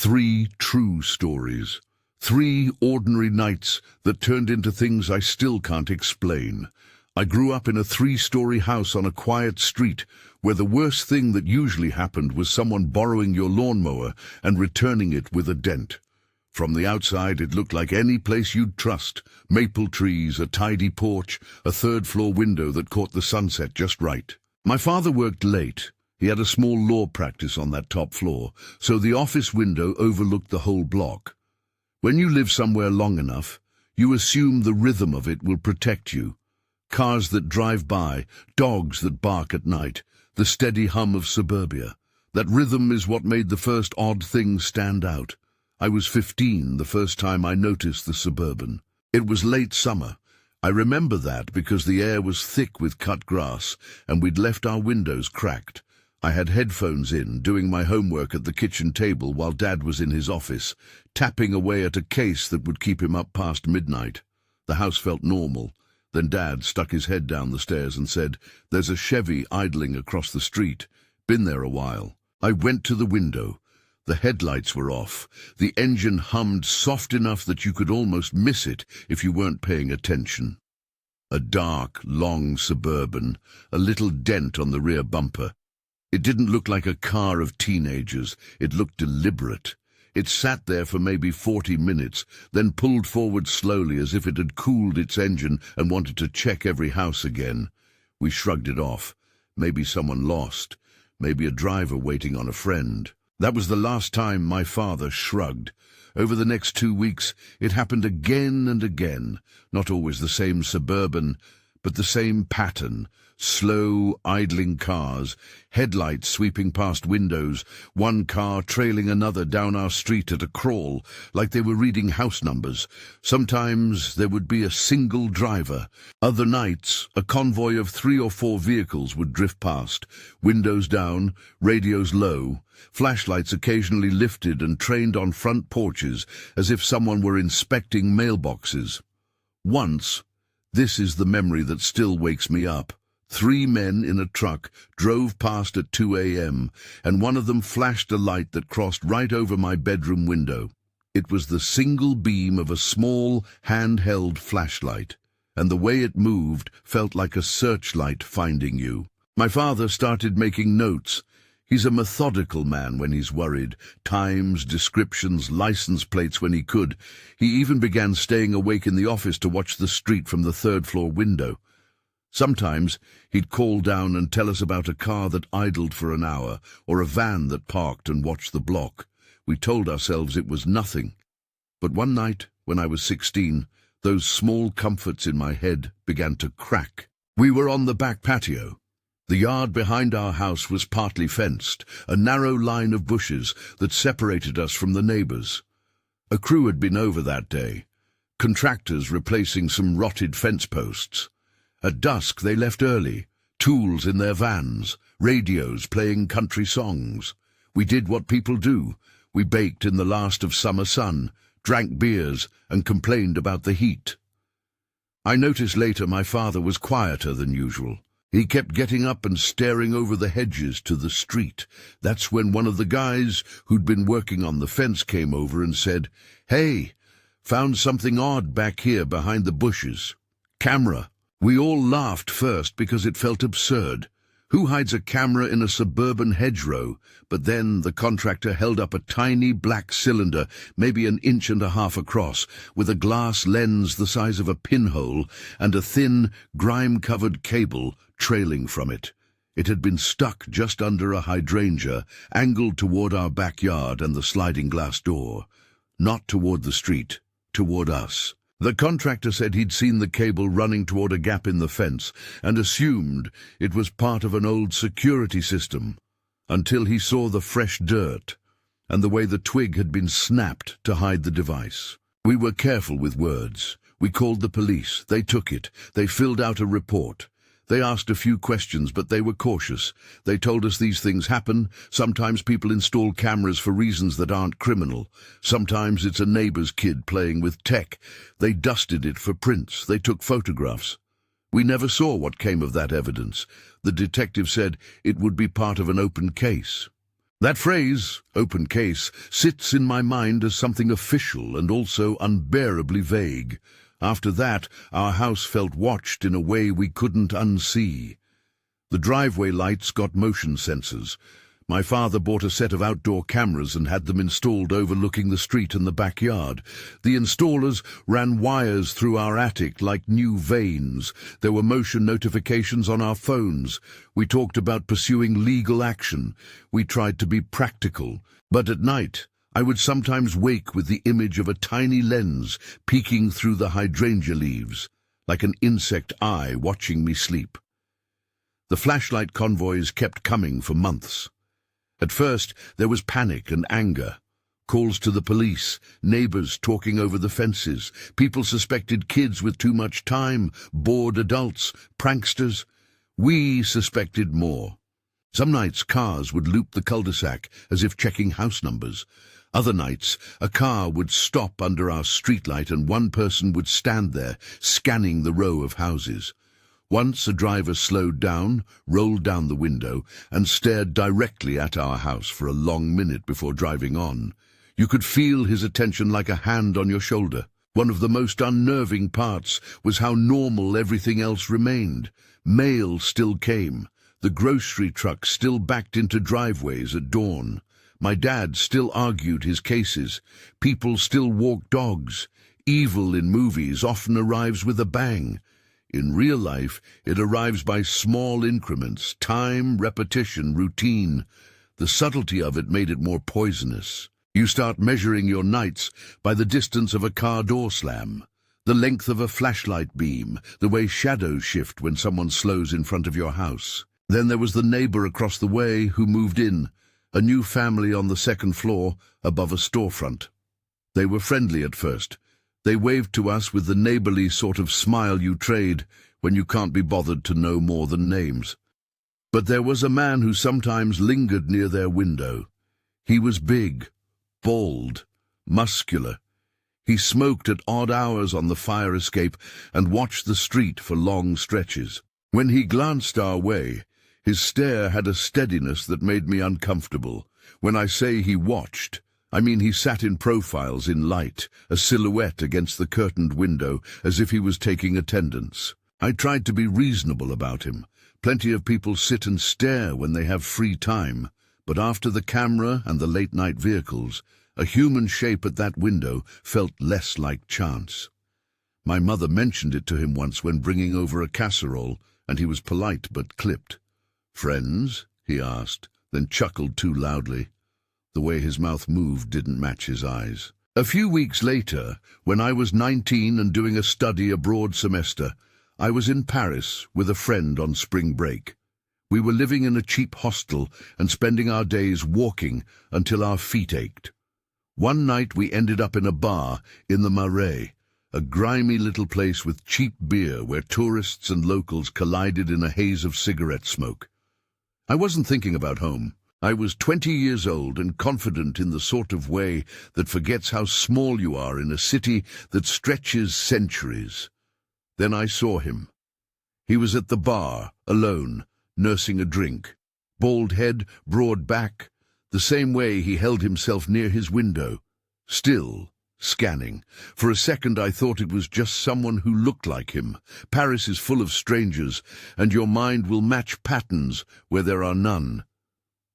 Three true stories. Three ordinary nights that turned into things I still can't explain. I grew up in a three-story house on a quiet street where the worst thing that usually happened was someone borrowing your lawnmower and returning it with a dent. From the outside, it looked like any place you'd trust. Maple trees, a tidy porch, a third-floor window that caught the sunset just right. My father worked late. He had a small law practice on that top floor, so the office window overlooked the whole block. When you live somewhere long enough, you assume the rhythm of it will protect you. Cars that drive by, dogs that bark at night, the steady hum of suburbia. That rhythm is what made the first odd thing stand out. I was 15 the first time I noticed the Suburban. It was late summer. I remember that because the air was thick with cut grass and we'd left our windows cracked. I had headphones in, doing my homework at the kitchen table while Dad was in his office, tapping away at a case that would keep him up past midnight. The house felt normal. Then Dad stuck his head down the stairs and said, "There's a Chevy idling across the street. Been there a while." I went to the window. The headlights were off. The engine hummed soft enough that you could almost miss it if you weren't paying attention. A dark, long Suburban, a little dent on the rear bumper. It didn't look like a car of teenagers. It looked deliberate. It sat there for maybe 40 minutes, then pulled forward slowly as if it had cooled its engine and wanted to check every house again. We shrugged it off. Maybe someone lost. Maybe a driver waiting on a friend. That was the last time my father shrugged. Over the next 2 weeks, it happened again and again. Not always the same Suburban, but the same pattern. Slow, idling cars, headlights sweeping past windows, one car trailing another down our street at a crawl, like they were reading house numbers. Sometimes there would be a single driver. Other nights, a convoy of 3 or 4 vehicles would drift past, windows down, radios low, flashlights occasionally lifted and trained on front porches as if someone were inspecting mailboxes. Once, this is the memory that still wakes me up. 3 men in a truck drove past at 2 a.m., and one of them flashed a light that crossed right over my bedroom window. It was the single beam of a small, handheld flashlight, and the way it moved felt like a searchlight finding you. My father started making notes. He's a methodical man when he's worried. Times, descriptions, license plates when he could. He even began staying awake in the office to watch the street from the 3rd-floor window. Sometimes he'd call down and tell us about a car that idled for an hour, or a van that parked and watched the block. We told ourselves it was nothing. But one night, when I was 16, those small comforts in my head began to crack. We were on the back patio. The yard behind our house was partly fenced, a narrow line of bushes that separated us from the neighbors. A crew had been over that day, contractors replacing some rotted fence posts. At dusk they left early, tools in their vans, radios playing country songs. We did what people do. We baked in the last of summer sun, drank beers, and complained about the heat. I noticed later my father was quieter than usual. He kept getting up and staring over the hedges to the street. That's when one of the guys who'd been working on the fence came over and said, "Hey, found something odd back here behind the bushes. Camera." We all laughed first because it felt absurd. Who hides a camera in a suburban hedgerow? But then the contractor held up a tiny black cylinder, maybe 1.5 inches across, with a glass lens the size of a pinhole and a thin, grime-covered cable trailing from it. It had been stuck just under a hydrangea, angled toward our backyard and the sliding glass door. Not toward the street, toward us. The contractor said he'd seen the cable running toward a gap in the fence and assumed it was part of an old security system, until he saw the fresh dirt and the way the twig had been snapped to hide the device. We were careful with words. We called the police. They took it. They filled out a report. They asked a few questions, but they were cautious. They told us these things happen. Sometimes people install cameras for reasons that aren't criminal. Sometimes it's a neighbor's kid playing with tech. They dusted it for prints. They took photographs. We never saw what came of that evidence. The detective said it would be part of an open case. That phrase, open case, sits in my mind as something official and also unbearably vague. After that, our house felt watched in a way we couldn't unsee. The driveway lights got motion sensors. My father bought a set of outdoor cameras and had them installed overlooking the street and the backyard. The installers ran wires through our attic like new veins. There were motion notifications on our phones. We talked about pursuing legal action. We tried to be practical. But at night, I would sometimes wake with the image of a tiny lens peeking through the hydrangea leaves, like an insect eye watching me sleep. The flashlight convoys kept coming for months. At first, there was panic and anger. Calls to the police, neighbors talking over the fences. People suspected kids with too much time, bored adults, pranksters. We suspected more. Some nights, cars would loop the cul-de-sac as if checking house numbers. Other nights, a car would stop under our streetlight and one person would stand there, scanning the row of houses. Once a driver slowed down, rolled down the window, and stared directly at our house for a long minute before driving on. You could feel his attention like a hand on your shoulder. One of the most unnerving parts was how normal everything else remained. Mail still came. The grocery truck still backed into driveways at dawn. My dad still argued his cases. People still walked dogs. Evil in movies often arrives with a bang. In real life, it arrives by small increments, time, repetition, routine. The subtlety of it made it more poisonous. You start measuring your nights by the distance of a car door slam, the length of a flashlight beam, the way shadows shift when someone slows in front of your house. Then there was the neighbor across the way who moved in, a new family on the second floor above a storefront. They were friendly at first. They waved to us with the neighborly sort of smile you trade when you can't be bothered to know more than names. But there was a man who sometimes lingered near their window. He was big, bald, muscular. He smoked at odd hours on the fire escape and watched the street for long stretches. When he glanced our way, his stare had a steadiness that made me uncomfortable. When I say he watched, I mean he sat in profiles in light, a silhouette against the curtained window, as if he was taking attendance. I tried to be reasonable about him. Plenty of people sit and stare when they have free time, but after the camera and the late-night vehicles, a human shape at that window felt less like chance. My mother mentioned it to him once when bringing over a casserole, and he was polite but clipped. "Friends?" he asked, then chuckled too loudly. The way his mouth moved didn't match his eyes. A few weeks later, when I was 19 and doing a study abroad semester, I was in Paris with a friend on spring break. We were living in a cheap hostel and spending our days walking until our feet ached. One night we ended up in a bar in the Marais, a grimy little place with cheap beer where tourists and locals collided in a haze of cigarette smoke. I wasn't thinking about home. I was 20 years old and confident in the sort of way that forgets how small you are in a city that stretches centuries. Then I saw him. He was at the bar, alone, nursing a drink. Bald head, broad back, the same way he held himself near his window. Still, scanning. For a second I thought it was just someone who looked like him. Paris is full of strangers, and your mind will match patterns where there are none.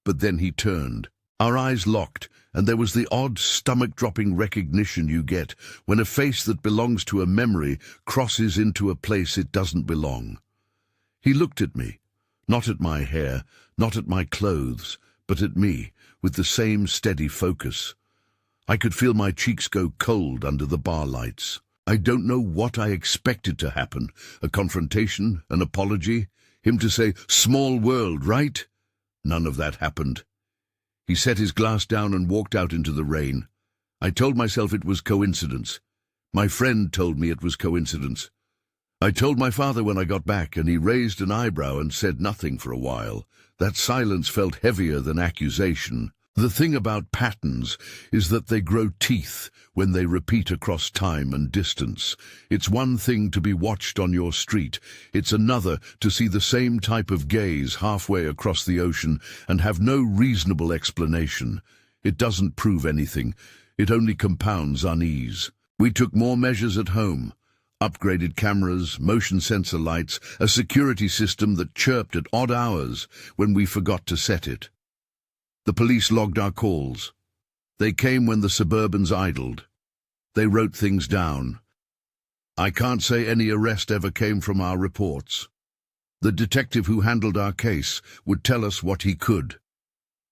But then he turned. Our eyes locked, and there was the odd stomach-dropping recognition you get when a face that belongs to a memory crosses into a place it doesn't belong. He looked at me, not at my hair, not at my clothes, but at me, with the same steady focus. I could feel my cheeks go cold under the bar lights. I don't know what I expected to happen. A confrontation, an apology, him to say, "Small world, right?" None of that happened. He set his glass down and walked out into the rain. I told myself it was coincidence. My friend told me it was coincidence. I told my father when I got back, and he raised an eyebrow and said nothing for a while. That silence felt heavier than accusation. The thing about patterns is that they grow teeth when they repeat across time and distance. It's one thing to be watched on your street. It's another to see the same type of gaze halfway across the ocean and have no reasonable explanation. It doesn't prove anything. It only compounds unease. We took more measures at home. Upgraded cameras, motion sensor lights, a security system that chirped at odd hours when we forgot to set it. The police logged our calls. They came when the Suburbans idled. They wrote things down. I can't say any arrest ever came from our reports. The detective who handled our case would tell us what he could.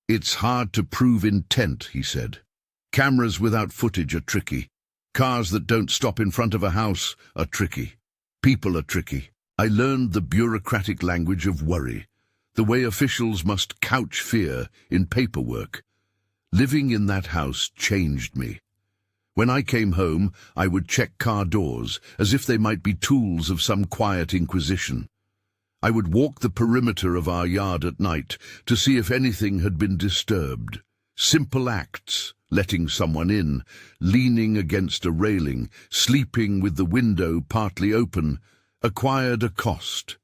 It's hard to prove intent, he said. Cameras without footage are tricky. Cars that don't stop in front of a house are tricky. People are tricky. I learned the bureaucratic language of worry. The way officials must couch fear in paperwork. Living in that house changed me. When I came home, I would check car doors as if they might be tools of some quiet inquisition. I would walk the perimeter of our yard at night to see if anything had been disturbed. Simple acts, letting someone in, leaning against a railing, sleeping with the window partly open, acquired a cost.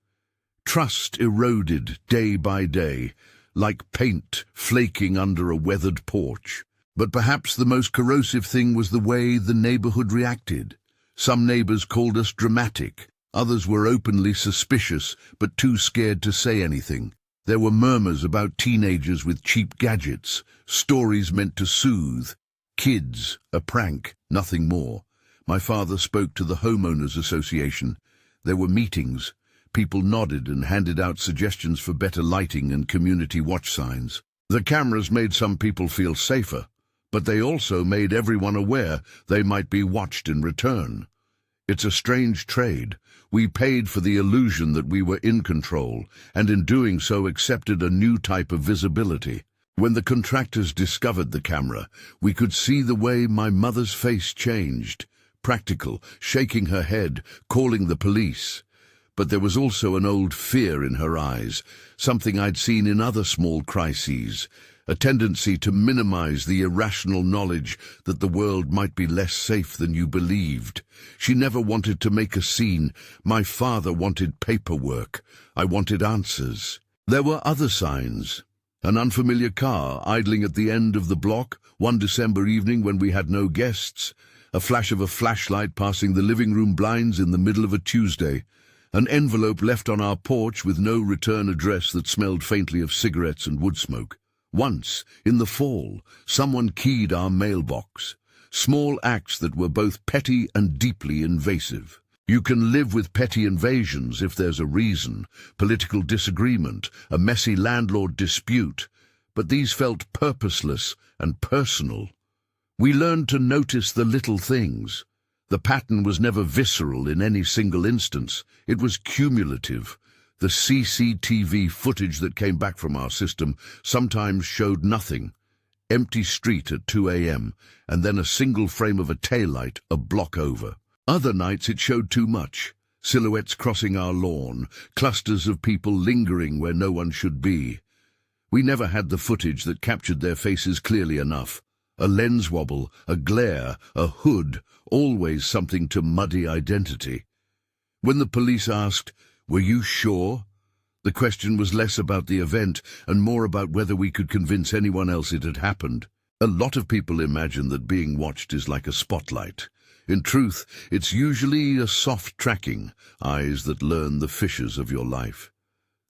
Trust eroded day by day, like paint flaking under a weathered porch. But perhaps the most corrosive thing was the way the neighborhood reacted. Some neighbors called us dramatic. Others were openly suspicious, but too scared to say anything. There were murmurs about teenagers with cheap gadgets, stories meant to soothe. Kids, a prank, nothing more. My father spoke to the homeowners association. There were meetings. People nodded and handed out suggestions for better lighting and community watch signs. The cameras made some people feel safer, but they also made everyone aware they might be watched in return. It's a strange trade. We paid for the illusion that we were in control, and in doing so accepted a new type of visibility. When the contractors discovered the camera, we could see the way my mother's face changed. Practical, shaking her head, calling the police. But there was also an old fear in her eyes, something I'd seen in other small crises, a tendency to minimize the irrational knowledge that the world might be less safe than you believed. She never wanted to make a scene. My father wanted paperwork. I wanted answers. There were other signs. An unfamiliar car idling at the end of the block one December evening when we had no guests, a flash of a flashlight passing the living room blinds in the middle of a Tuesday, an envelope left on our porch with no return address that smelled faintly of cigarettes and wood smoke. Once, in the fall, someone keyed our mailbox. Small acts that were both petty and deeply invasive. You can live with petty invasions if there's a reason, political disagreement, a messy landlord dispute, but these felt purposeless and personal. We learned to notice the little things. The pattern was never visceral in any single instance. It was cumulative. The CCTV footage that came back from our system sometimes showed nothing. Empty street at 2 a.m., and then a single frame of a taillight a block over. Other nights it showed too much. Silhouettes crossing our lawn, clusters of people lingering where no one should be. We never had the footage that captured their faces clearly enough. A lens wobble, a glare, a hood, always something to muddy identity. When the police asked, "Were you sure?" the question was less about the event and more about whether we could convince anyone else it had happened. A lot of people imagine that being watched is like a spotlight. In truth, it's usually a soft tracking, eyes that learn the fissures of your life.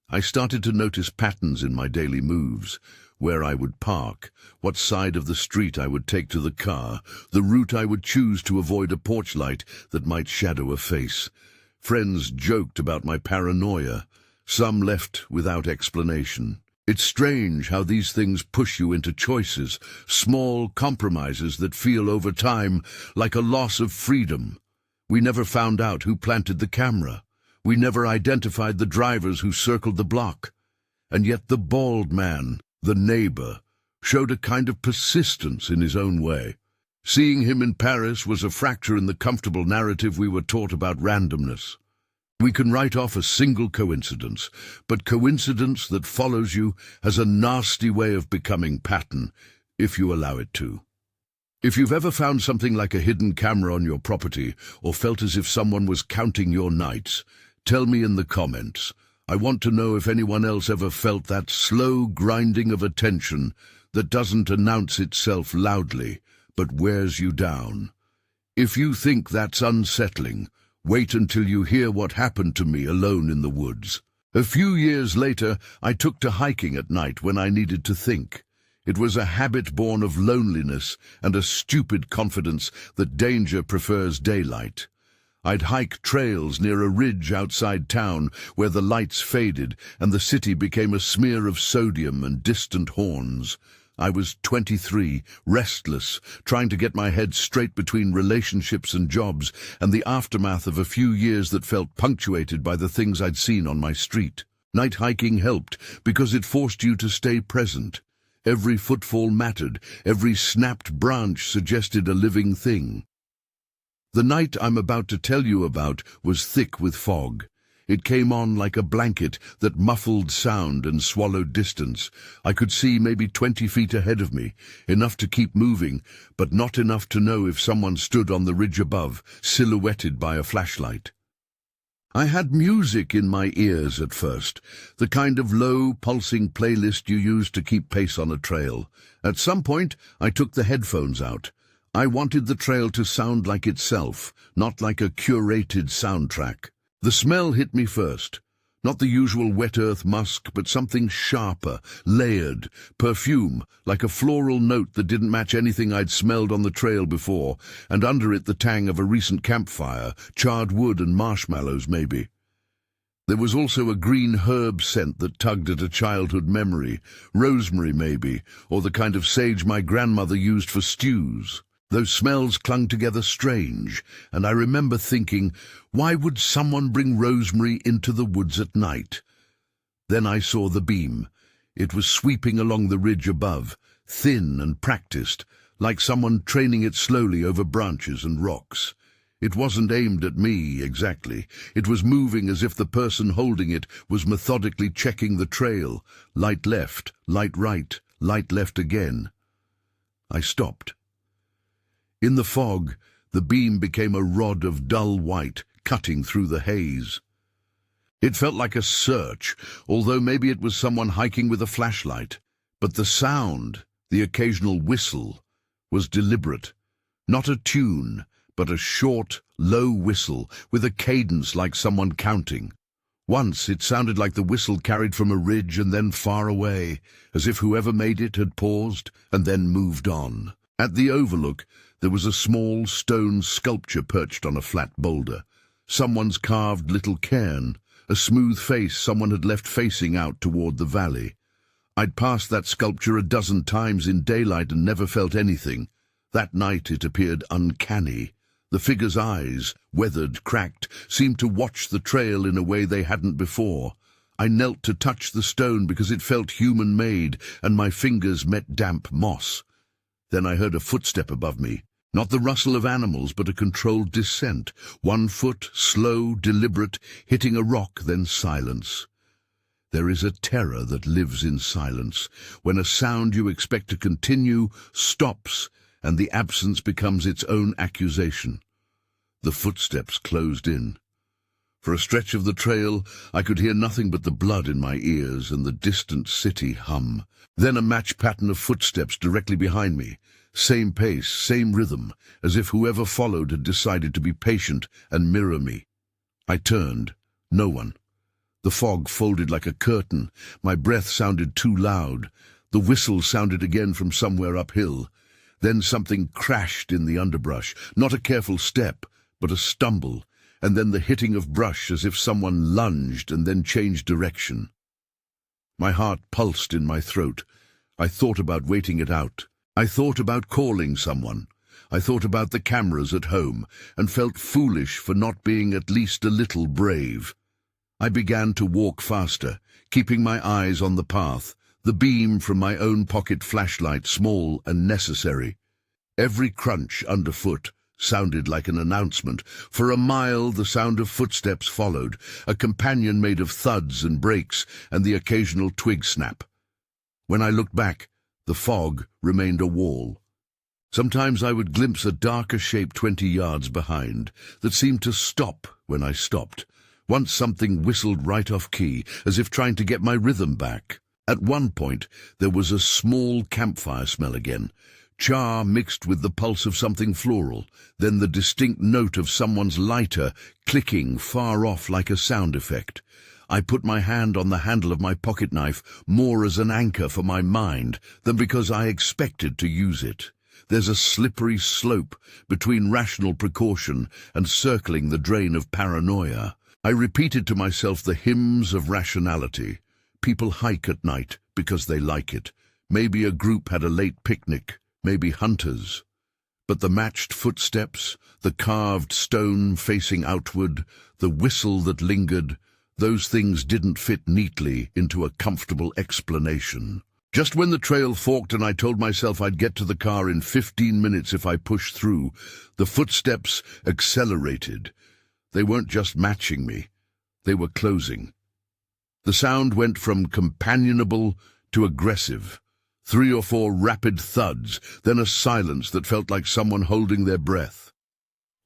I started to notice patterns in my daily moves. Where I would park, what side of the street I would take to the car, the route I would choose to avoid a porch light that might shadow a face. Friends joked about my paranoia. Some left without explanation. It's strange how these things push you into choices, small compromises that feel over time like a loss of freedom. We never found out who planted the camera. We never identified the drivers who circled the block. And yet the bald man, the neighbor, showed a kind of persistence in his own way. Seeing him in Paris was a fracture in the comfortable narrative we were taught about randomness. We can write off a single coincidence, but coincidence that follows you has a nasty way of becoming pattern. if you allow it to. If you've ever found something like a hidden camera on your property or felt as if someone was counting your nights, tell me in the comments. I want to know if anyone else ever felt that slow grinding of attention that doesn't announce itself loudly, but wears you down. If you think that's unsettling, wait until you hear what happened to me alone in the woods. A few years later, I took to hiking at night when I needed to think. It was a habit born of loneliness and a stupid confidence that danger prefers daylight. I'd hike trails near a ridge outside town where the lights faded and the city became a smear of sodium and distant horns. I was 23, restless, trying to get my head straight between relationships and jobs and the aftermath of a few years that felt punctuated by the things I'd seen on my street. Night hiking helped because it forced you to stay present. Every footfall mattered, every snapped branch suggested a living thing. The night I'm about to tell you about was thick with fog. It came on like a blanket that muffled sound and swallowed distance. I could see maybe 20 feet ahead of me, enough to keep moving, but not enough to know if someone stood on the ridge above, silhouetted by a flashlight. I had music in my ears at first, the kind of low, pulsing playlist you use to keep pace on a trail. At some point, I took the headphones out. I wanted the trail to sound like itself, not like a curated soundtrack. The smell hit me first. Not the usual wet earth musk, but something sharper, layered, perfume, like a floral note that didn't match anything I'd smelled on the trail before, and under it the tang of a recent campfire, charred wood and marshmallows maybe. There was also a green herb scent that tugged at a childhood memory, rosemary maybe, or the kind of sage my grandmother used for stews. Those smells clung together strange, and I remember thinking, why would someone bring rosemary into the woods at night? Then I saw the beam. It was sweeping along the ridge above, thin and practiced, like someone training it slowly over branches and rocks. It wasn't aimed at me, exactly. It was moving as if the person holding it was methodically checking the trail. Light left, light right, light left again. I stopped. In the fog, the beam became a rod of dull white, cutting through the haze. It felt like a search, although maybe it was someone hiking with a flashlight. But the sound, the occasional whistle, was deliberate. Not a tune, but a short, low whistle with a cadence like someone counting. Once it sounded like the whistle carried from a ridge and then far away, as if whoever made it had paused and then moved on. At the overlook, there was a small stone sculpture perched on a flat boulder. Someone's carved little cairn, a smooth face someone had left facing out toward the valley. I'd passed that sculpture a dozen times in daylight and never felt anything. That night it appeared uncanny. The figure's eyes, weathered, cracked, seemed to watch the trail in a way they hadn't before. I knelt to touch the stone because it felt human-made, and my fingers met damp moss. Then I heard a footstep above me. Not the rustle of animals, but a controlled descent. 1 foot, slow, deliberate, hitting a rock, then silence. There is a terror that lives in silence, when a sound you expect to continue stops, and the absence becomes its own accusation. The footsteps closed in. For a stretch of the trail, I could hear nothing but the blood in my ears and the distant city hum. Then a match pattern of footsteps directly behind me. Same pace, same rhythm, as if whoever followed had decided to be patient and mirror me. I turned. No one. The fog folded like a curtain. My breath sounded too loud. The whistle sounded again from somewhere uphill. Then something crashed in the underbrush. Not a careful step, but a stumble, and then the hitting of brush as if someone lunged and then changed direction. My heart pulsed in my throat. I thought about waiting it out. I thought about calling someone. I thought about the cameras at home, and felt foolish for not being at least a little brave. I began to walk faster, keeping my eyes on the path, the beam from my own pocket flashlight small and necessary. Every crunch underfoot sounded like an announcement. For a mile the sound of footsteps followed, a companion made of thuds and breaks and the occasional twig snap. When I looked back, The fog remained a wall. Sometimes I would glimpse a darker shape 20 yards behind that seemed to stop when I stopped. Once something whistled right off key, as if trying to get my rhythm back. At one point, there was a small campfire smell again. Char mixed with the pulse of something floral, then the distinct note of someone's lighter clicking far off like a sound effect. I put my hand on the handle of my pocket knife more as an anchor for my mind than because I expected to use it. There's a slippery slope between rational precaution and circling the drain of paranoia. I repeated to myself the hymns of rationality. People hike at night because they like it. Maybe a group had a late picnic, maybe hunters. But the matched footsteps, the carved stone facing outward, the whistle that lingered, those things didn't fit neatly into a comfortable explanation. Just when the trail forked and I told myself I'd get to the car in 15 minutes if I pushed through, the footsteps accelerated. They weren't just matching me, they were closing. The sound went from companionable to aggressive. 3 or 4 rapid thuds, then a silence that felt like someone holding their breath.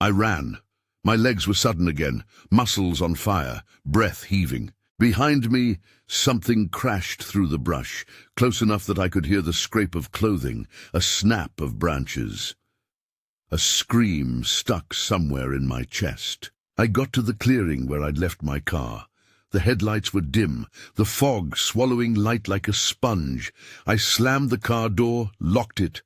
I ran. My legs were sudden again, muscles on fire, breath heaving. Behind me, something crashed through the brush, close enough that I could hear the scrape of clothing, a snap of branches. A scream stuck somewhere in my chest. I got to the clearing where I'd left my car. The headlights were dim, the fog swallowing light like a sponge. I slammed the car door, locked it,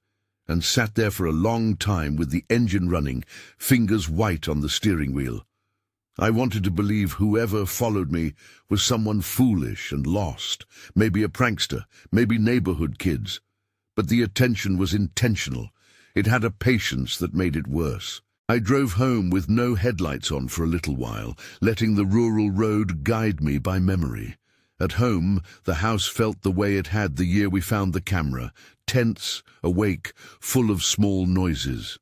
and sat there for a long time with the engine running, fingers white on the steering wheel. I wanted to believe whoever followed me was someone foolish and lost, maybe a prankster, maybe neighborhood kids. But the attention was intentional. It had a patience that made it worse. I drove home with no headlights on for a little while, letting the rural road guide me by memory. At home, the house felt the way it had the year we found the camera, tense, awake, full of small noises.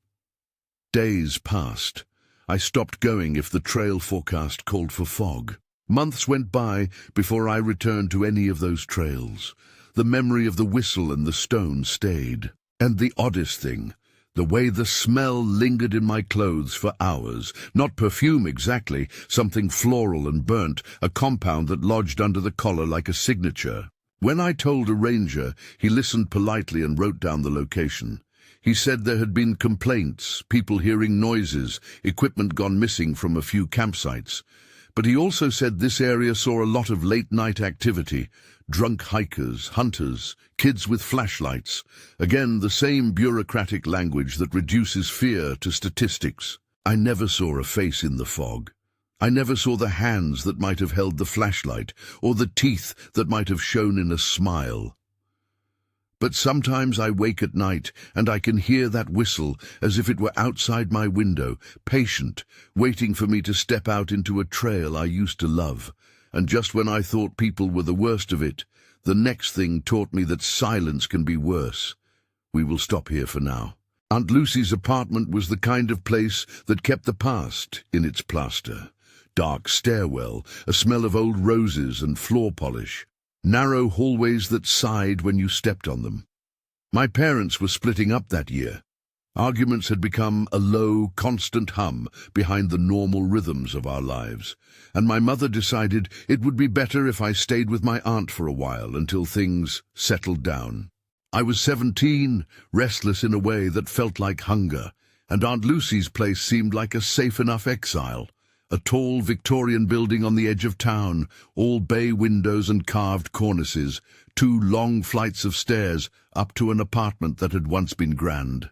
Days passed. I stopped going if the trail forecast called for fog. Months went by before I returned to any of those trails. The memory of the whistle and the stone stayed. And the oddest thing, the way the smell lingered in my clothes for hours. Not perfume exactly, something floral and burnt, a compound that lodged under the collar like a signature. When I told a ranger, he listened politely and wrote down the location. He said there had been complaints, people hearing noises, equipment gone missing from a few campsites. But he also said this area saw a lot of late-night activity, drunk hikers, hunters, kids with flashlights. Again, the same bureaucratic language that reduces fear to statistics. I never saw a face in the fog. I never saw the hands that might have held the flashlight, or the teeth that might have shown in a smile. But sometimes I wake at night and I can hear that whistle as if it were outside my window, patient, waiting for me to step out into a trail I used to love. And just when I thought people were the worst of it, the next thing taught me that silence can be worse. We will stop here for now. Aunt Lucy's apartment was the kind of place that kept the past in its plaster. Dark stairwell, a smell of old roses and floor polish. Narrow hallways that sighed when you stepped on them. My parents were splitting up that year. Arguments had become a low, constant hum behind the normal rhythms of our lives, and my mother decided it would be better if I stayed with my aunt for a while until things settled down. I was 17, restless in a way that felt like hunger, and Aunt Lucy's place seemed like a safe enough exile. A tall Victorian building on the edge of town, all bay windows and carved cornices, 2 long flights of stairs up to an apartment that had once been grand.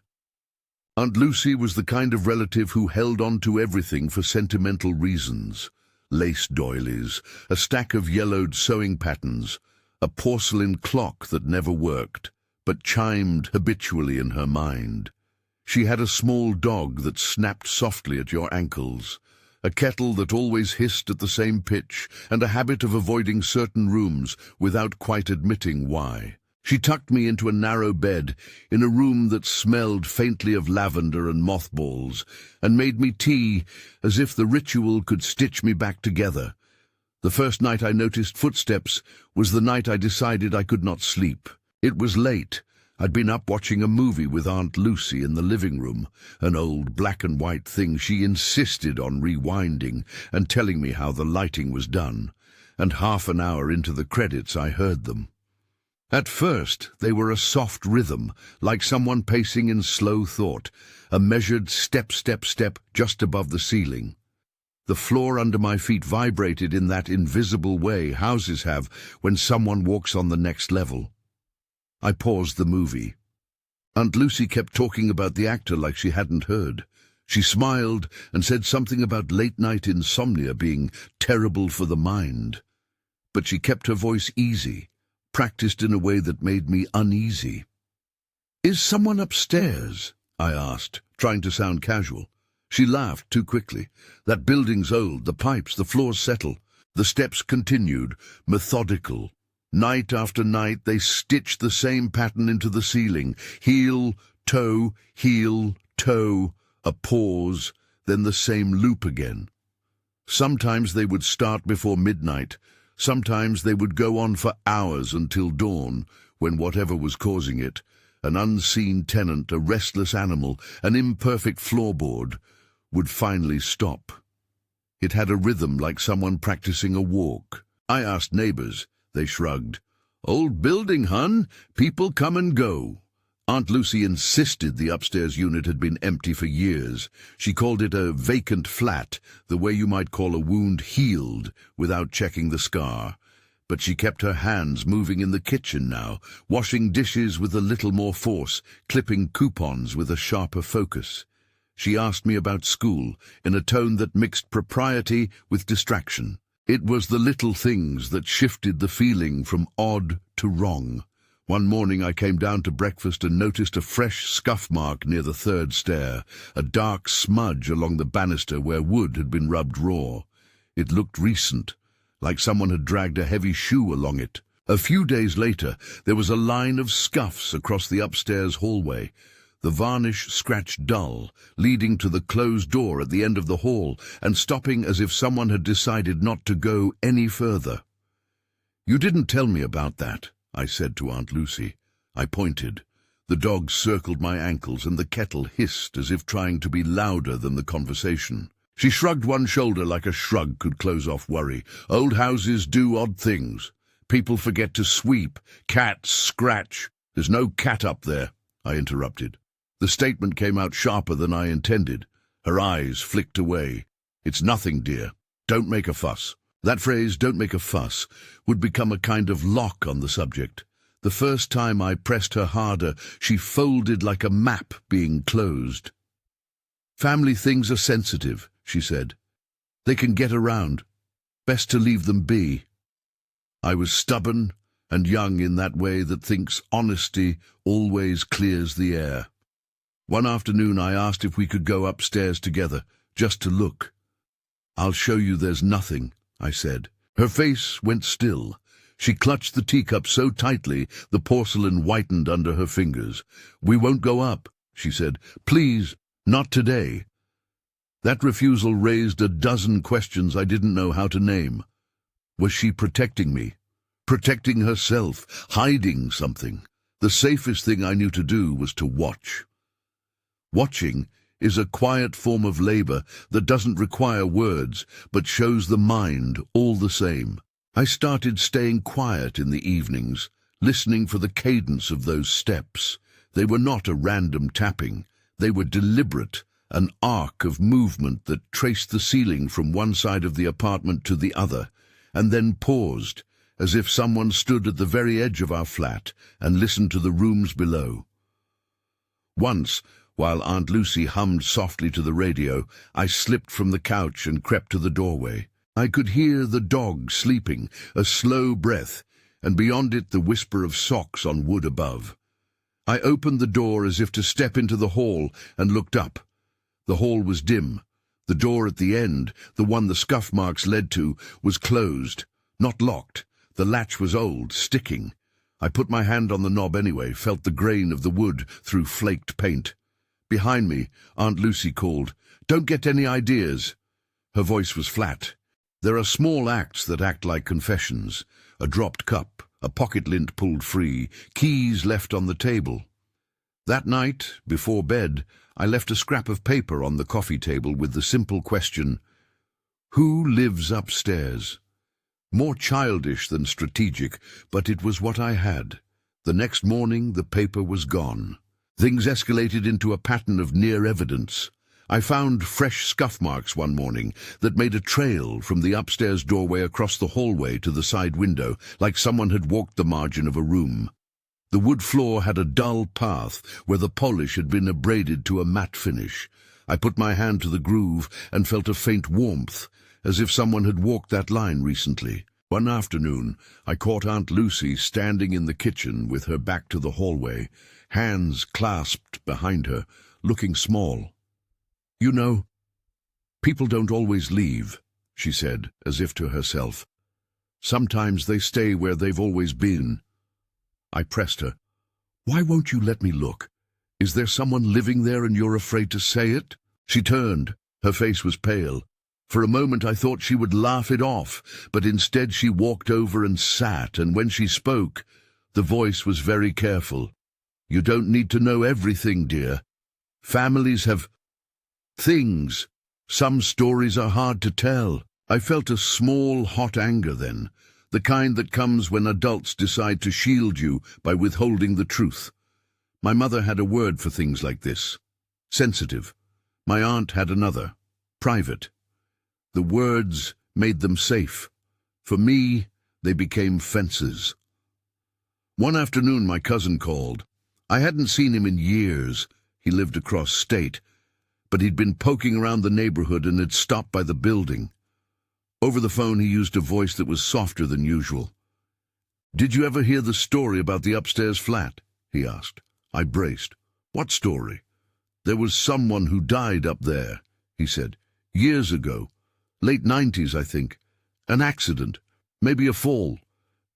Aunt Lucy was the kind of relative who held on to everything for sentimental reasons. Lace doilies, a stack of yellowed sewing patterns, a porcelain clock that never worked, but chimed habitually in her mind. She had a small dog that snapped softly at your ankles, a kettle that always hissed at the same pitch, and a habit of avoiding certain rooms without quite admitting why. She tucked me into a narrow bed in a room that smelled faintly of lavender and mothballs, and made me tea as if the ritual could stitch me back together. The first night I noticed footsteps was the night I decided I could not sleep. It was late, I'd been up watching a movie with Aunt Lucy in the living room, an old black-and-white thing she insisted on rewinding and telling me how the lighting was done, and half an hour into the credits I heard them. At first, they were a soft rhythm, like someone pacing in slow thought, a measured step, step, step just above the ceiling. The floor under my feet vibrated in that invisible way houses have when someone walks on the next level. I paused the movie. Aunt Lucy kept talking about the actor like she hadn't heard. She smiled and said something about late-night insomnia being terrible for the mind. But she kept her voice easy, practiced in a way that made me uneasy. "Is someone upstairs?" I asked, trying to sound casual. She laughed too quickly. "That building's old, the pipes, the floors settle." The steps continued, methodical. Night after night they stitched the same pattern into the ceiling. Heel, toe, a pause, then the same loop again. Sometimes they would start before midnight. Sometimes they would go on for hours until dawn, when whatever was causing it, an unseen tenant, a restless animal, an imperfect floorboard, would finally stop. It had a rhythm like someone practicing a walk. I asked neighbors. They shrugged. "Old building, hun. People come and go." Aunt Lucy insisted the upstairs unit had been empty for years. She called it a vacant flat, the way you might call a wound healed without checking the scar. But she kept her hands moving in the kitchen now, washing dishes with a little more force, clipping coupons with a sharper focus. She asked me about school, in a tone that mixed propriety with distraction. It was the little things that shifted the feeling from odd to wrong. One morning I came down to breakfast and noticed a fresh scuff mark near the third stair, a dark smudge along the banister where wood had been rubbed raw. It looked recent, like someone had dragged a heavy shoe along it. A few days later, there was a line of scuffs across the upstairs hallway, the varnish scratched dull, leading to the closed door at the end of the hall and stopping as if someone had decided not to go any further. "You didn't tell me about that," I said to Aunt Lucy. I pointed. The dog circled my ankles and the kettle hissed as if trying to be louder than the conversation. She shrugged one shoulder like a shrug could close off worry. "Old houses do odd things. People forget to sweep. Cats scratch." "There's no cat up there," I interrupted. The statement came out sharper than I intended. Her eyes flicked away. "It's nothing, dear. Don't make a fuss." That phrase, "don't make a fuss," would become a kind of lock on the subject. The first time I pressed her harder, she folded like a map being closed. "Family things are sensitive," she said. "They can get around. Best to leave them be." I was stubborn and young in that way that thinks honesty always clears the air. One afternoon I asked if we could go upstairs together, just to look. "I'll show you there's nothing," I said. Her face went still. She clutched the teacup so tightly the porcelain whitened under her fingers. "We won't go up," she said. "Please, not today." That refusal raised a dozen questions I didn't know how to name. Was she protecting me? Protecting herself? Hiding something? The safest thing I knew to do was to watch. Watching is a quiet form of labor that doesn't require words, but shows the mind all the same. I started staying quiet in the evenings, listening for the cadence of those steps. They were not a random tapping. They were deliberate, an arc of movement that traced the ceiling from one side of the apartment to the other, and then paused, as if someone stood at the very edge of our flat and listened to the rooms below. Once, while Aunt Lucy hummed softly to the radio, I slipped from the couch and crept to the doorway. I could hear the dog sleeping, a slow breath, and beyond it the whisper of socks on wood above. I opened the door as if to step into the hall and looked up. The hall was dim. The door at the end, the one the scuff marks led to, was closed, not locked. The latch was old, sticking. I put my hand on the knob anyway, felt the grain of the wood through flaked paint. Behind me, Aunt Lucy called, "Don't get any ideas." Her voice was flat. There are small acts that act like confessions. A dropped cup, a pocket lint pulled free, keys left on the table. That night, before bed, I left a scrap of paper on the coffee table with the simple question, "Who lives upstairs?" More childish than strategic, but it was what I had. The next morning, the paper was gone. Things escalated into a pattern of near evidence. I found fresh scuff marks one morning that made a trail from the upstairs doorway across the hallway to the side window, like someone had walked the margin of a room. The wood floor had a dull path where the polish had been abraded to a matte finish. I put my hand to the groove and felt a faint warmth, as if someone had walked that line recently. One afternoon, I caught Aunt Lucy standing in the kitchen with her back to the hallway, hands clasped behind her, looking small. "You know, people don't always leave," she said, as if to herself. "Sometimes they stay where they've always been." I pressed her. "Why won't you let me look? Is there someone living there and you're afraid to say it?" She turned. Her face was pale. For a moment I thought she would laugh it off, but instead she walked over and sat, and when she spoke, the voice was very careful. "You don't need to know everything, dear. Families have things. Some stories are hard to tell." I felt a small, hot anger then, the kind that comes when adults decide to shield you by withholding the truth. My mother had a word for things like this: sensitive. My aunt had another: private. The words made them safe. For me, they became fences. One afternoon my cousin called. I hadn't seen him in years. He lived across state. But he'd been poking around the neighborhood and had stopped by the building. Over the phone he used a voice that was softer than usual. "Did you ever hear the story about the upstairs flat?" he asked. I braced. "What story?" "There was someone who died up there," he said. "Years ago. Late 90s, I think. An accident. Maybe a fall.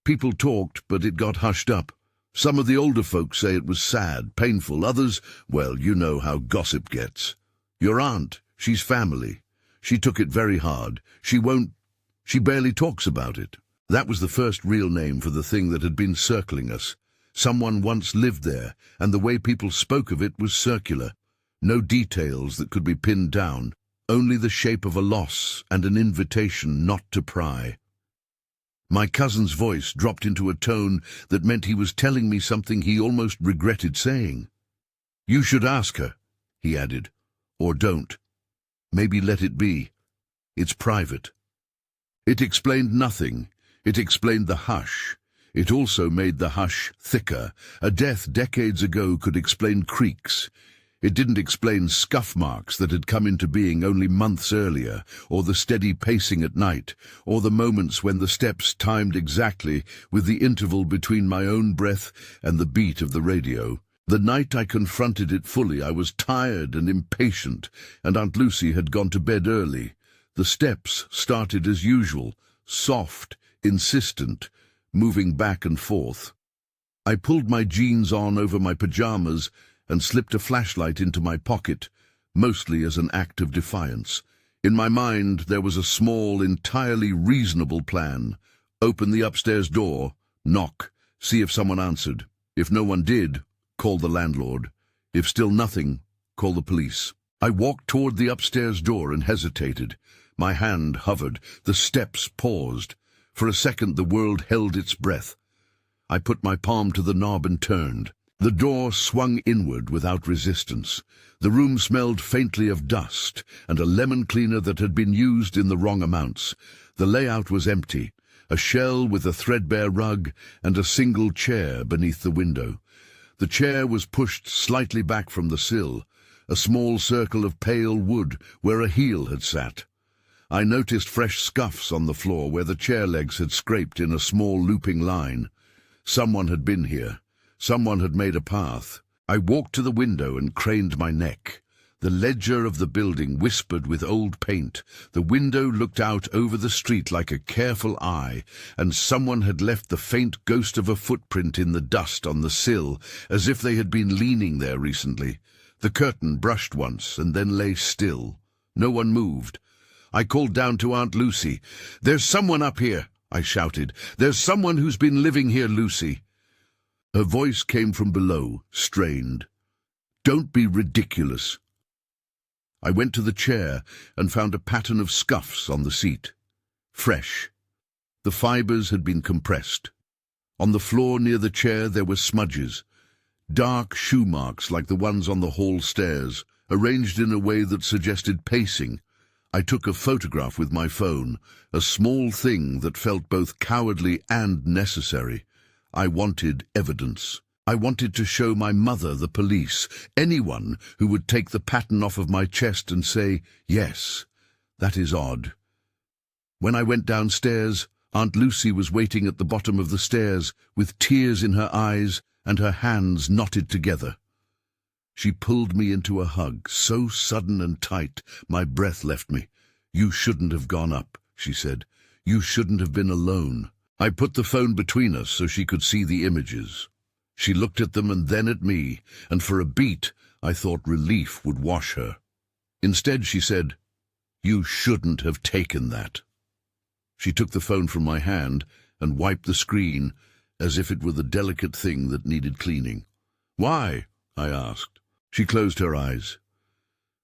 People talked, but it got hushed up. Some of the older folks say it was sad, painful. Others, well, you know how gossip gets. Your aunt, she's family. She took it very hard. She barely talks about it." That was the first real name for the thing that had been circling us. Someone once lived there, and the way people spoke of it was circular. No details that could be pinned down, only the shape of a loss and an invitation not to pry. My cousin's voice dropped into a tone that meant he was telling me something he almost regretted saying. "You should ask her," he added. "Or don't. Maybe let it be. It's private." It explained nothing. It explained the hush. It also made the hush thicker. A death decades ago could explain creaks. It didn't explain scuff marks that had come into being only months earlier, or the steady pacing at night, or the moments when the steps timed exactly with the interval between my own breath and the beat of the radio. The night I confronted it fully, I was tired and impatient, and Aunt Lucy had gone to bed early. The steps started as usual, soft, insistent, moving back and forth. I pulled my jeans on over my pajamas and slipped a flashlight into my pocket, mostly as an act of defiance. In my mind there was a small, entirely reasonable plan. Open the upstairs door, knock, see if someone answered. If no one did, call the landlord. If still nothing, call the police. I walked toward the upstairs door and hesitated. My hand hovered, the steps paused. For a second the world held its breath. I put my palm to the knob and turned. The door swung inward without resistance. The room smelled faintly of dust and a lemon cleaner that had been used in the wrong amounts. The layout was empty, a shell with a threadbare rug and a single chair beneath the window. The chair was pushed slightly back from the sill, a small circle of pale wood where a heel had sat. I noticed fresh scuffs on the floor where the chair legs had scraped in a small looping line. Someone had been here. Someone had made a path. I walked to the window and craned my neck. The ledger of the building whispered with old paint. The window looked out over the street like a careful eye, and someone had left the faint ghost of a footprint in the dust on the sill, as if they had been leaning there recently. The curtain brushed once and then lay still. No one moved. I called down to Aunt Lucy. "There's someone up here," I shouted. "There's someone who's been living here, Lucy." Her voice came from below, strained. Don't be ridiculous. I went to the chair and found a pattern of scuffs on the seat. Fresh. The fibers had been compressed. On the floor near the chair there were smudges, dark shoe marks like the ones on the hall stairs, arranged in a way that suggested pacing. I took a photograph with my phone, a small thing that felt both cowardly and necessary. I wanted evidence. I wanted to show my mother, the police, anyone who would take the pattern off of my chest and say, yes, that is odd. When I went downstairs, Aunt Lucy was waiting at the bottom of the stairs with tears in her eyes and her hands knotted together. She pulled me into a hug, so sudden and tight, my breath left me. You shouldn't have gone up, she said. You shouldn't have been alone. I put the phone between us so she could see the images. She looked at them and then at me, and for a beat I thought relief would wash her. Instead she said, "You shouldn't have taken that." She took the phone from my hand and wiped the screen as if it were the delicate thing that needed cleaning. "Why?" I asked. She closed her eyes.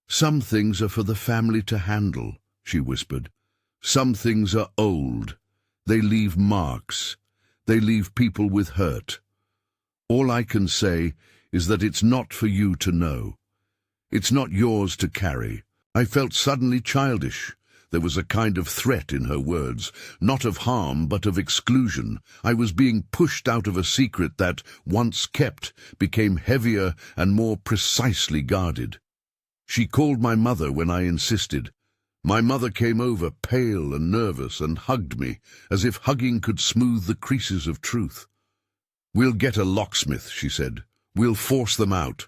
"Some things are for the family to handle," she whispered. "Some things are old. They leave marks. They leave people with hurt. All I can say is that it's not for you to know. It's not yours to carry." I felt suddenly childish. There was a kind of threat in her words, not of harm but of exclusion. I was being pushed out of a secret that, once kept, became heavier and more precisely guarded. She called my mother when I insisted. My mother came over, pale and nervous, and hugged me, as if hugging could smooth the creases of truth. "We'll get a locksmith," she said. "We'll force them out."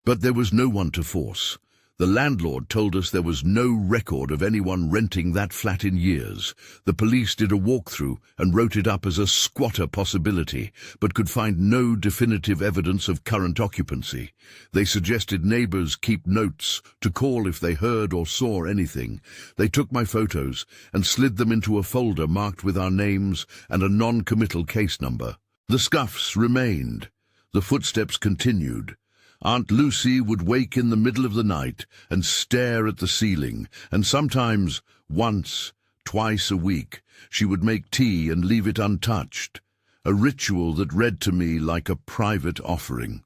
But there was no one to force. The landlord told us there was no record of anyone renting that flat in years. The police did a walkthrough and wrote it up as a squatter possibility, but could find no definitive evidence of current occupancy. They suggested neighbors keep notes, to call if they heard or saw anything. They took my photos and slid them into a folder marked with our names and a non-committal case number. The scuffs remained. The footsteps continued. Aunt Lucy would wake in the middle of the night and stare at the ceiling, and sometimes, once, twice a week, she would make tea and leave it untouched, a ritual that read to me like a private offering.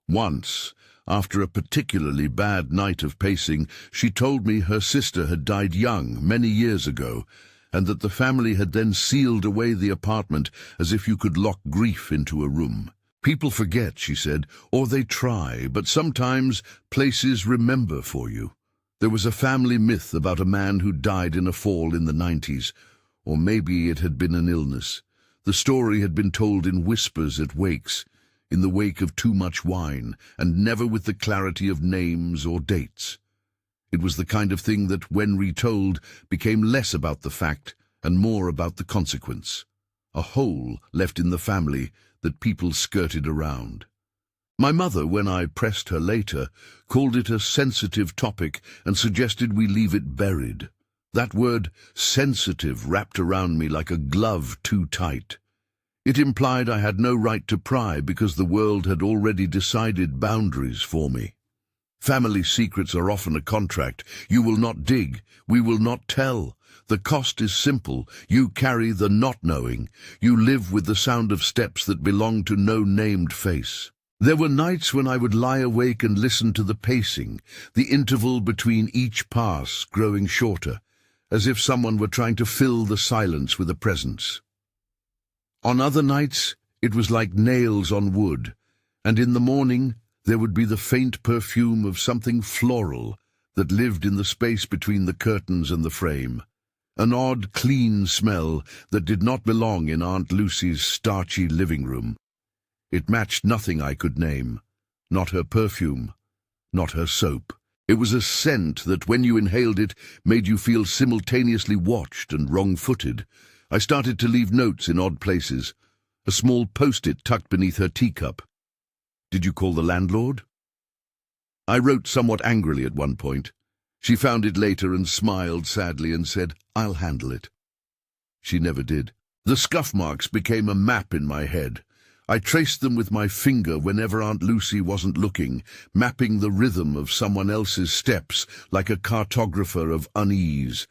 Once, after a particularly bad night of pacing, she told me her sister had died young, many years ago, and that the family had then sealed away the apartment as if you could lock grief into a room. "People forget," she said, "or they try, but sometimes places remember for you." There was a family myth about a man who died in a fall in the 90s, or maybe it had been an illness. The story had been told in whispers at wakes, in the wake of too much wine, and never with the clarity of names or dates. It was the kind of thing that, when retold, became less about the fact and more about the consequence. A hole left in the family that people skirted around. My mother, when I pressed her later, called it a sensitive topic and suggested we leave it buried. That word, sensitive, wrapped around me like a glove too tight. It implied I had no right to pry because the world had already decided boundaries for me. Family secrets are often a contract. You will not dig. We will not tell. The cost is simple. You carry the not knowing. You live with the sound of steps that belong to no named face. There were nights when I would lie awake and listen to the pacing, the interval between each pass growing shorter, as if someone were trying to fill the silence with a presence. On other nights, it was like nails on wood, and in the morning there would be the faint perfume of something floral that lived in the space between the curtains and the frame. An odd, clean smell that did not belong in Aunt Lucy's starchy living room. It matched nothing I could name. Not her perfume, not her soap. It was a scent that, when you inhaled it, made you feel simultaneously watched and wrong-footed. I started to leave notes in odd places. A small post-it tucked beneath her teacup. "Did you call the landlord?" I wrote somewhat angrily at one point. She found it later and smiled sadly and said, "I'll handle it." She never did. The scuff marks became a map in my head. I traced them with my finger whenever Aunt Lucy wasn't looking, mapping the rhythm of someone else's steps like a cartographer of unease.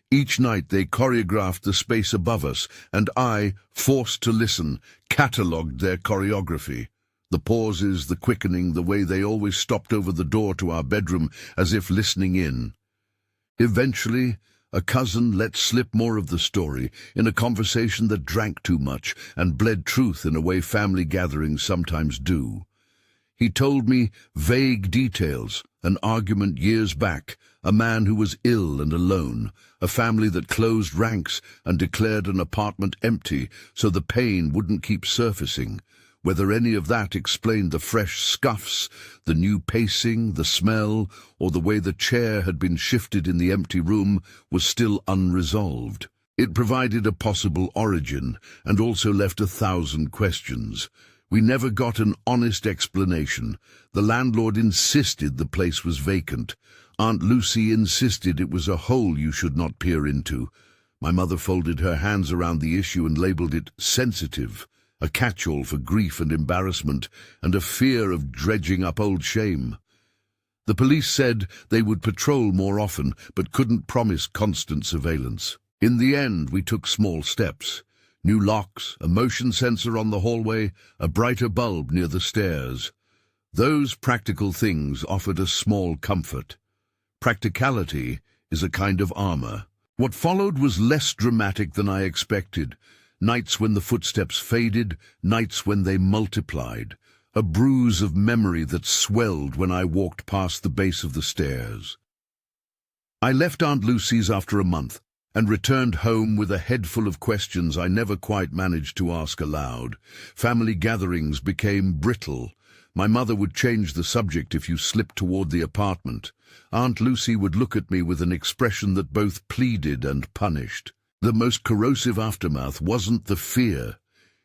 Each night they choreographed the space above us, and I, forced to listen, catalogued their choreography. The pauses, the quickening, the way they always stopped over the door to our bedroom as if listening in. Eventually, a cousin let slip more of the story in a conversation that drank too much and bled truth in a way family gatherings sometimes do. He told me vague details, an argument years back, a man who was ill and alone, a family that closed ranks and declared an apartment empty so the pain wouldn't keep surfacing. Whether any of that explained the fresh scuffs, the new pacing, the smell, or the way the chair had been shifted in the empty room was still unresolved. It provided a possible origin and also left 1,000 questions. We never got an honest explanation. The landlord insisted the place was vacant. Aunt Lucy insisted it was a hole you should not peer into. My mother folded her hands around the issue and labeled it sensitive, a catch-all for grief and embarrassment, and a fear of dredging up old shame. The police said they would patrol more often, but couldn't promise constant surveillance. In the end, we took small steps. New locks, a motion sensor on the hallway, a brighter bulb near the stairs. Those practical things offered a small comfort. Practicality is a kind of armor. What followed was less dramatic than I expected. Nights when the footsteps faded, nights when they multiplied. A bruise of memory that swelled when I walked past the base of the stairs. I left Aunt Lucy's after a month and returned home with a head full of questions I never quite managed to ask aloud. Family gatherings became brittle. My mother would change the subject if you slipped toward the apartment. Aunt Lucy would look at me with an expression that both pleaded and punished. The most corrosive aftermath wasn't the fear.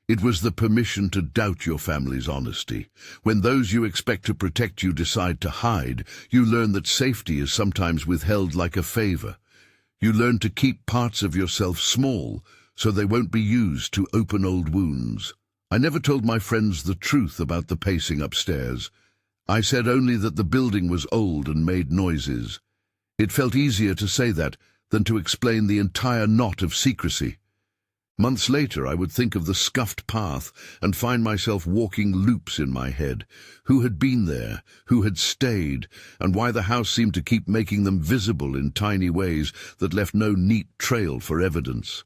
It was the permission to doubt your family's honesty. When those you expect to protect you decide to hide, you learn that safety is sometimes withheld like a favor. You learn to keep parts of yourself small, so they won't be used to open old wounds. I never told my friends the truth about the pacing upstairs. I said only that the building was old and made noises. It felt easier to say that than to explain the entire knot of secrecy. Months later, I would think of the scuffed path and find myself walking loops in my head. Who had been there? Who had stayed? And why the house seemed to keep making them visible in tiny ways that left no neat trail for evidence.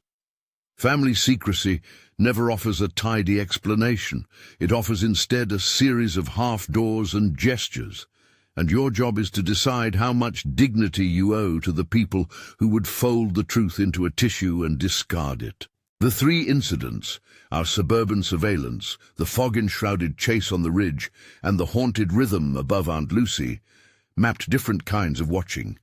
Family secrecy never offers a tidy explanation. It offers instead a series of half-doors and gestures. And your job is to decide how much dignity you owe to the people who would fold the truth into a tissue and discard it. The 3 incidents, our suburban surveillance, the fog-enshrouded chase on the ridge, and the haunted rhythm above Aunt Lucy, mapped different kinds of watching.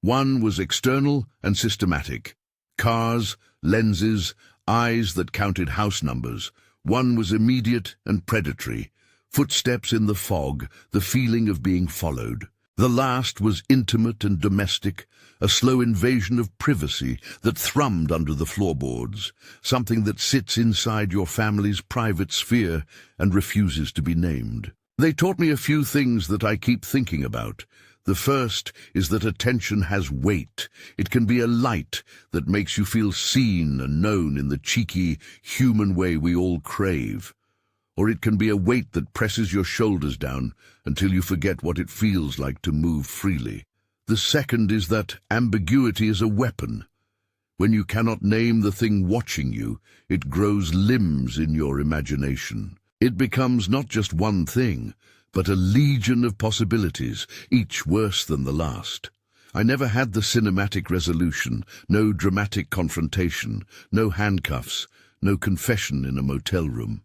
One was external and systematic. Cars, lenses, eyes that counted house numbers. One was immediate and predatory. Footsteps in the fog, the feeling of being followed. The last was intimate and domestic, a slow invasion of privacy that thrummed under the floorboards, something that sits inside your family's private sphere and refuses to be named. They taught me a few things that I keep thinking about. The first is that attention has weight. It can be a light that makes you feel seen and known in the cheeky, human way we all crave. Or it can be a weight that presses your shoulders down until you forget what it feels like to move freely. The second is that ambiguity is a weapon. When you cannot name the thing watching you, it grows limbs in your imagination. It becomes not just one thing, but a legion of possibilities, each worse than the last. I never had the cinematic resolution, no dramatic confrontation, no handcuffs, no confession in a motel room.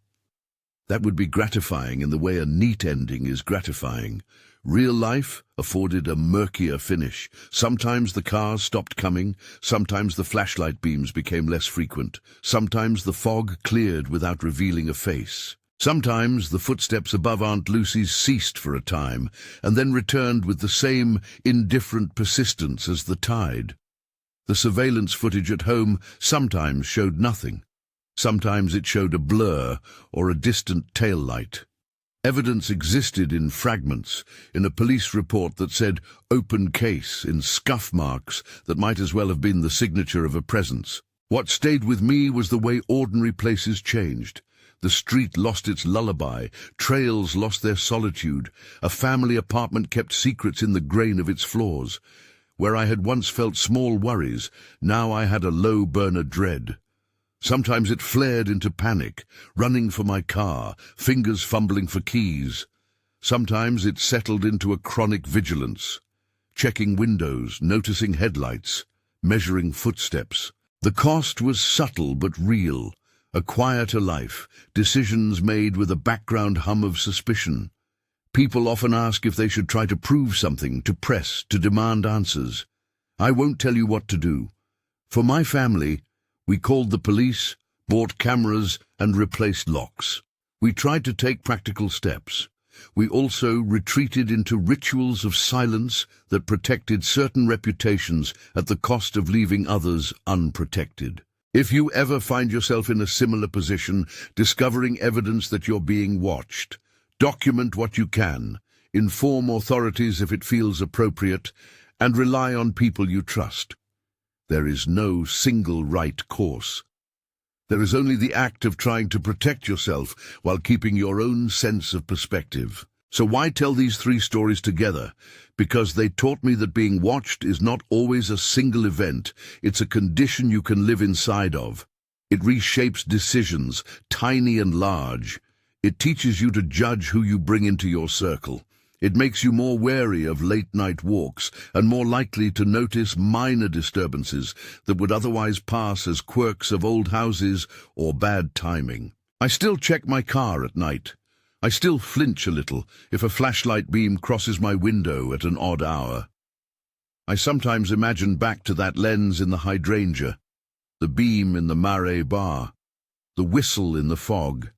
That would be gratifying in the way a neat ending is gratifying. Real life afforded a murkier finish. Sometimes the cars stopped coming, sometimes the flashlight beams became less frequent, sometimes the fog cleared without revealing a face. Sometimes the footsteps above Aunt Lucy's ceased for a time, and then returned with the same indifferent persistence as the tide. The surveillance footage at home sometimes showed nothing. Sometimes it showed a blur or a distant tail light. Evidence existed in fragments, in a police report that said "open case" in scuff marks that might as well have been the signature of a presence. What stayed with me was the way ordinary places changed. The street lost its lullaby, trails lost their solitude, a family apartment kept secrets in the grain of its floors. Where I had once felt small worries, now I had a low burner dread. Sometimes it flared into panic, running for my car, fingers fumbling for keys. Sometimes it settled into a chronic vigilance, checking windows, noticing headlights, measuring footsteps. The cost was subtle but real, a quieter life, decisions made with a background hum of suspicion. People often ask if they should try to prove something, to press, to demand answers. I won't tell you what to do. For my family, we called the police, bought cameras, and replaced locks. We tried to take practical steps. We also retreated into rituals of silence that protected certain reputations at the cost of leaving others unprotected. If you ever find yourself in a similar position, discovering evidence that you're being watched, document what you can, inform authorities if it feels appropriate, and rely on people you trust. There is no single right course. There is only the act of trying to protect yourself while keeping your own sense of perspective. So why tell these 3 stories together? Because they taught me that being watched is not always a single event. It's a condition you can live inside of. It reshapes decisions, tiny and large. It teaches you to judge who you bring into your circle. It makes you more wary of late-night walks and more likely to notice minor disturbances that would otherwise pass as quirks of old houses or bad timing. I still check my car at night. I still flinch a little if a flashlight beam crosses my window at an odd hour. I sometimes imagine back to that lens in the hydrangea, the beam in the Mare bar, the whistle in the fog,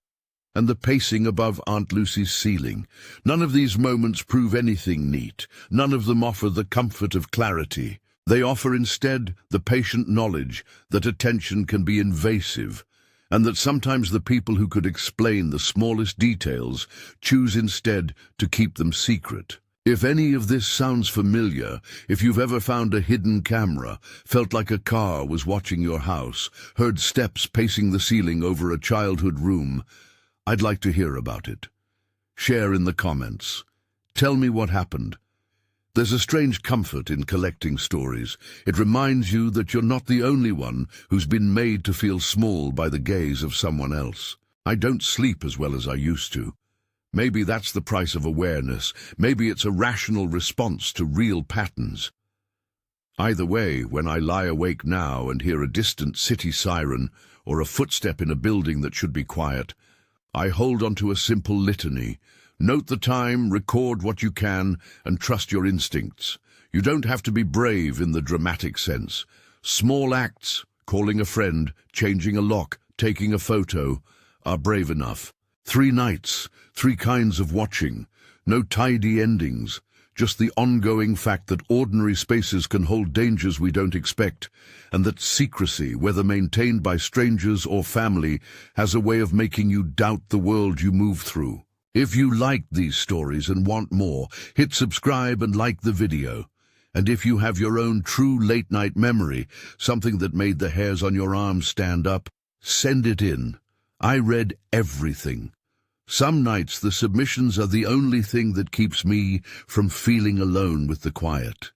and the pacing above Aunt Lucy's ceiling. None of these moments prove anything neat. None of them offer the comfort of clarity. They offer instead the patient knowledge that attention can be invasive, and that sometimes the people who could explain the smallest details choose instead to keep them secret. If any of this sounds familiar, if you've ever found a hidden camera, felt like a car was watching your house, heard steps pacing the ceiling over a childhood room, I'd like to hear about it. Share in the comments. Tell me what happened. There's a strange comfort in collecting stories. It reminds you that you're not the only one who's been made to feel small by the gaze of someone else. I don't sleep as well as I used to. Maybe that's the price of awareness. Maybe it's a rational response to real patterns. Either way, when I lie awake now and hear a distant city siren or a footstep in a building that should be quiet, I hold on to a simple litany. Note the time, record what you can, and trust your instincts. You don't have to be brave in the dramatic sense. Small acts, calling a friend, changing a lock, taking a photo, are brave enough. 3 nights, 3 kinds of watching. No tidy endings. Just the ongoing fact that ordinary spaces can hold dangers we don't expect, and that secrecy, whether maintained by strangers or family, has a way of making you doubt the world you move through. If you liked these stories and want more, hit subscribe and like the video. And if you have your own true late-night memory, something that made the hairs on your arms stand up, send it in. I read everything. Some nights the submissions are the only thing that keeps me from feeling alone with the quiet.